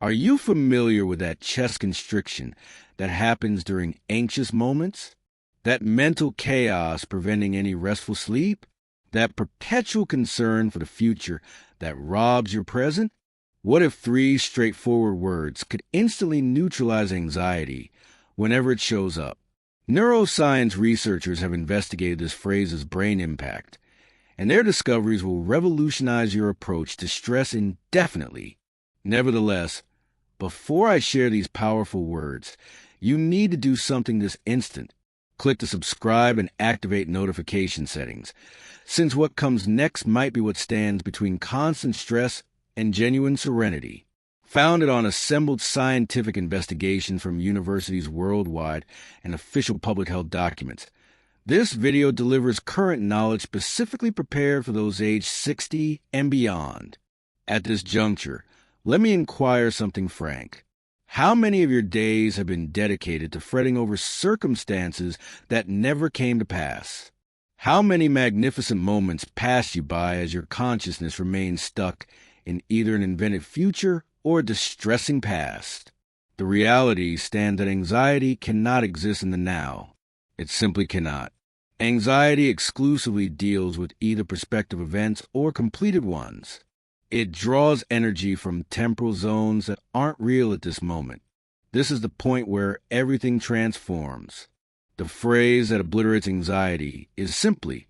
Are you familiar with that chest constriction that happens during anxious moments? That mental chaos preventing any restful sleep? That perpetual concern for the future that robs your present? What if 3 straightforward words could instantly neutralize anxiety whenever it shows up? Neuroscience researchers have investigated this phrase's brain impact, and their discoveries will revolutionize your approach to stress indefinitely. Nevertheless, before I share these powerful words, you need to do something this instant. Click to subscribe and activate notification settings, since what comes next might be what stands between constant stress and genuine serenity. Founded on assembled scientific investigations from universities worldwide and official public health documents, this video delivers current knowledge specifically prepared for those aged 60 and beyond. At this juncture, let me inquire something frank. How many of your days have been dedicated to fretting over circumstances that never came to pass? How many magnificent moments passed you by as your consciousness remained stuck in either an invented future or a distressing past? The reality stands that anxiety cannot exist in the now. It simply cannot. Anxiety exclusively deals with either prospective events or completed ones. It draws energy from temporal zones that aren't real at this moment. This is the point where everything transforms. The phrase that obliterates anxiety is simply,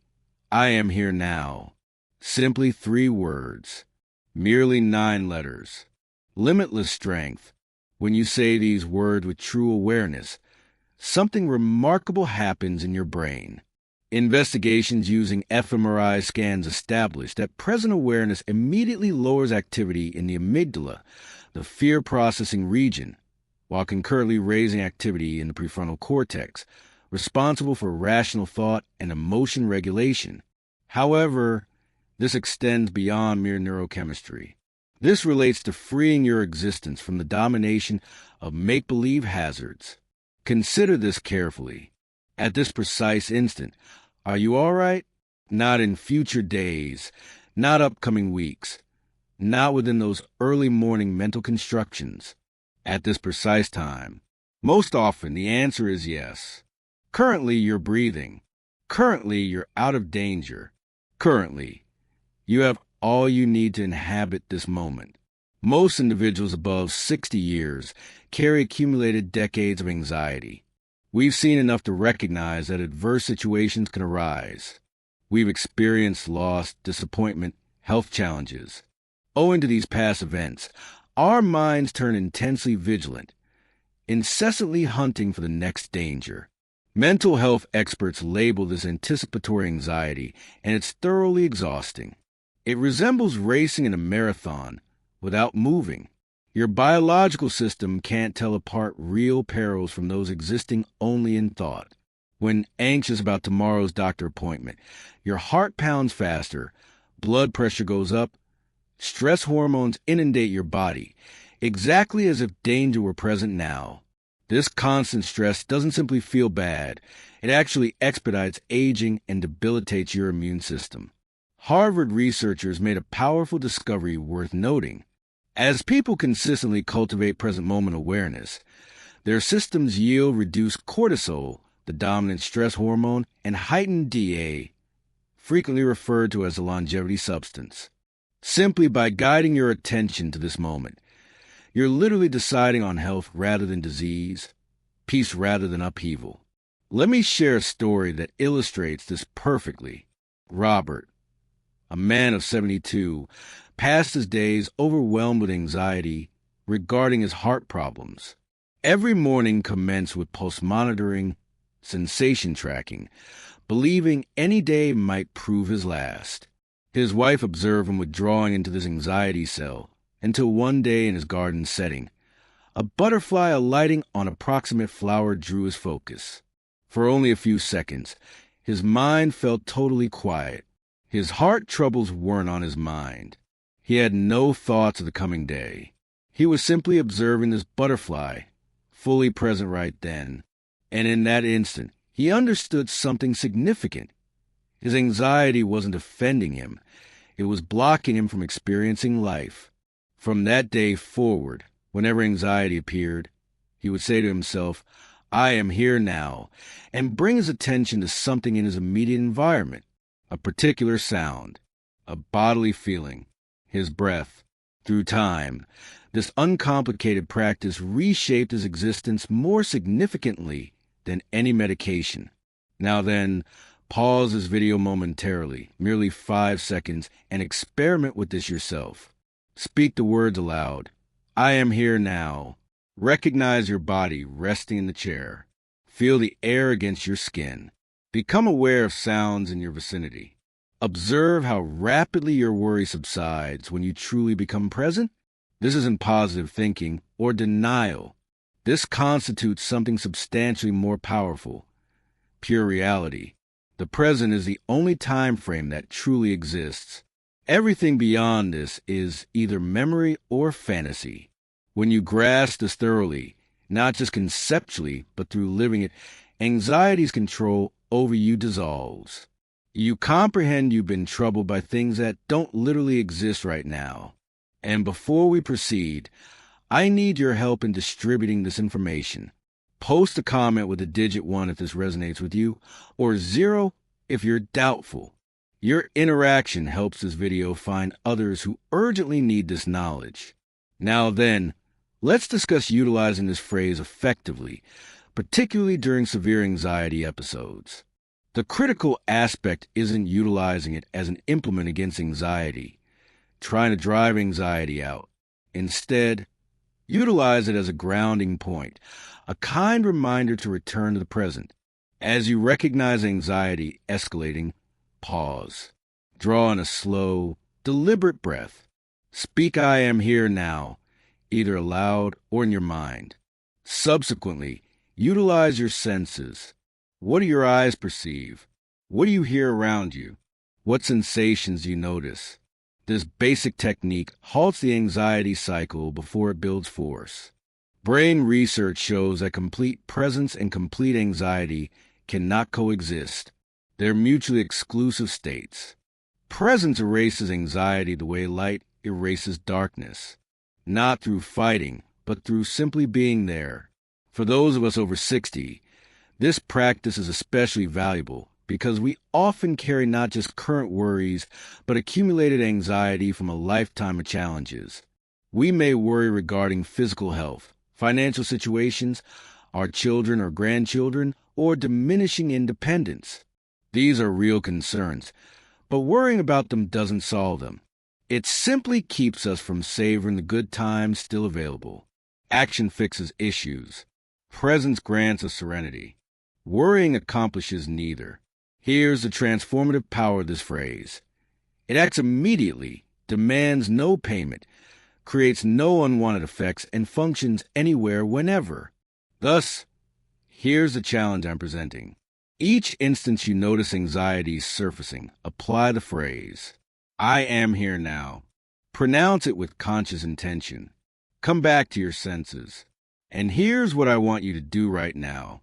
"I am here now." Simply 3 words. Merely 9 letters. Limitless strength. When you say these words with true awareness, something remarkable happens in your brain. Investigations using fMRI scans establish that present awareness immediately lowers activity in the amygdala, the fear processing region, while concurrently raising activity in the prefrontal cortex, responsible for rational thought and emotion regulation. However, this extends beyond mere neurochemistry. This relates to freeing your existence from the domination of make-believe hazards. Consider this carefully. At this precise instant, are you all right? Not in future days, not upcoming weeks, not within those early morning mental constructions. At this precise time, most often the answer is yes. Currently, you're breathing. Currently, you're out of danger. Currently, you have all you need to inhabit this moment. Most individuals above 60 years carry accumulated decades of anxiety. We've seen enough to recognize that adverse situations can arise. We've experienced loss, disappointment, health challenges. Owing to these past events, our minds turn intensely vigilant, incessantly hunting for the next danger. Mental health experts label this anticipatory anxiety, and it's thoroughly exhausting. It resembles racing in a marathon without moving. Your biological system can't tell apart real perils from those existing only in thought. When anxious about tomorrow's doctor appointment, your heart pounds faster, blood pressure goes up, stress hormones inundate your body, exactly as if danger were present now. This constant stress doesn't simply feel bad. It actually expedites aging and debilitates your immune system. Harvard researchers made a powerful discovery worth noting. As people consistently cultivate present moment awareness, their systems yield reduced cortisol, the dominant stress hormone, and heightened DA, frequently referred to as the longevity substance. Simply by guiding your attention to this moment, you're literally deciding on health rather than disease, peace rather than upheaval. Let me share a story that illustrates this perfectly. Robert, a man of 72, passed his days overwhelmed with anxiety regarding his heart problems. Every morning commenced with pulse monitoring, sensation tracking, believing any day might prove his last. His wife observed him withdrawing into this anxiety cell until one day in his garden setting, a butterfly alighting on a proximate flower drew his focus. For only a few seconds, his mind felt totally quiet. His heart troubles weren't on his mind. He had no thoughts of the coming day. He was simply observing this butterfly, fully present right then. And in that instant, he understood something significant. His anxiety wasn't offending him. It was blocking him from experiencing life. From that day forward, Whenever anxiety appeared, he would say to himself, I am here now, and bring his attention to something in his immediate environment, a particular sound, a bodily feeling, his breath. Through time, this uncomplicated practice reshaped his existence more significantly than any medication. Now then, pause this video momentarily, merely 5 seconds, and experiment with this yourself. Speak the words aloud. I am here now. Recognize your body resting in the chair. Feel the air against your skin. Become aware of sounds in your vicinity. Observe how rapidly your worry subsides when you truly become present. This isn't positive thinking or denial. This constitutes something substantially more powerful, pure reality. The present is the only time frame that truly exists. Everything beyond this is either memory or fantasy. When you grasp this thoroughly, not just conceptually, but through living it, anxiety's control over you dissolves. You comprehend you've been troubled by things that don't literally exist right now. And before we proceed, I need your help in distributing this information. Post a comment with a digit 1 if this resonates with you, or 0 if you're doubtful. Your interaction helps this video find others who urgently need this knowledge. Now then, let's discuss utilizing this phrase effectively, particularly during severe anxiety episodes. The critical aspect isn't utilizing it as an implement against anxiety, trying to drive anxiety out. Instead, utilize it as a grounding point, a kind reminder to return to the present. As you recognize anxiety escalating, pause. Draw in a slow, deliberate breath. Speak I am here now, either aloud or in your mind. Subsequently, utilize your senses. What do your eyes perceive? What do you hear around you? What sensations do you notice? This basic technique halts the anxiety cycle before it builds force. Brain research shows that complete presence and complete anxiety cannot coexist. They're mutually exclusive states. Presence erases anxiety the way light erases darkness, not through fighting, but through simply being there. For those of us over 60, this practice is especially valuable because we often carry not just current worries, but accumulated anxiety from a lifetime of challenges. We may worry regarding physical health, financial situations, our children or grandchildren, or diminishing independence. These are real concerns, but worrying about them doesn't solve them. It simply keeps us from savoring the good times still available. Action fixes issues. Presence grants us serenity. Worrying accomplishes neither. Here's the transformative power of this phrase. It acts immediately, demands no payment, creates no unwanted effects, and functions anywhere, whenever. Thus, here's the challenge I'm presenting. Each instance you notice anxiety surfacing, apply the phrase, I am here now. Pronounce it with conscious intention. Come back to your senses. And here's what I want you to do right now.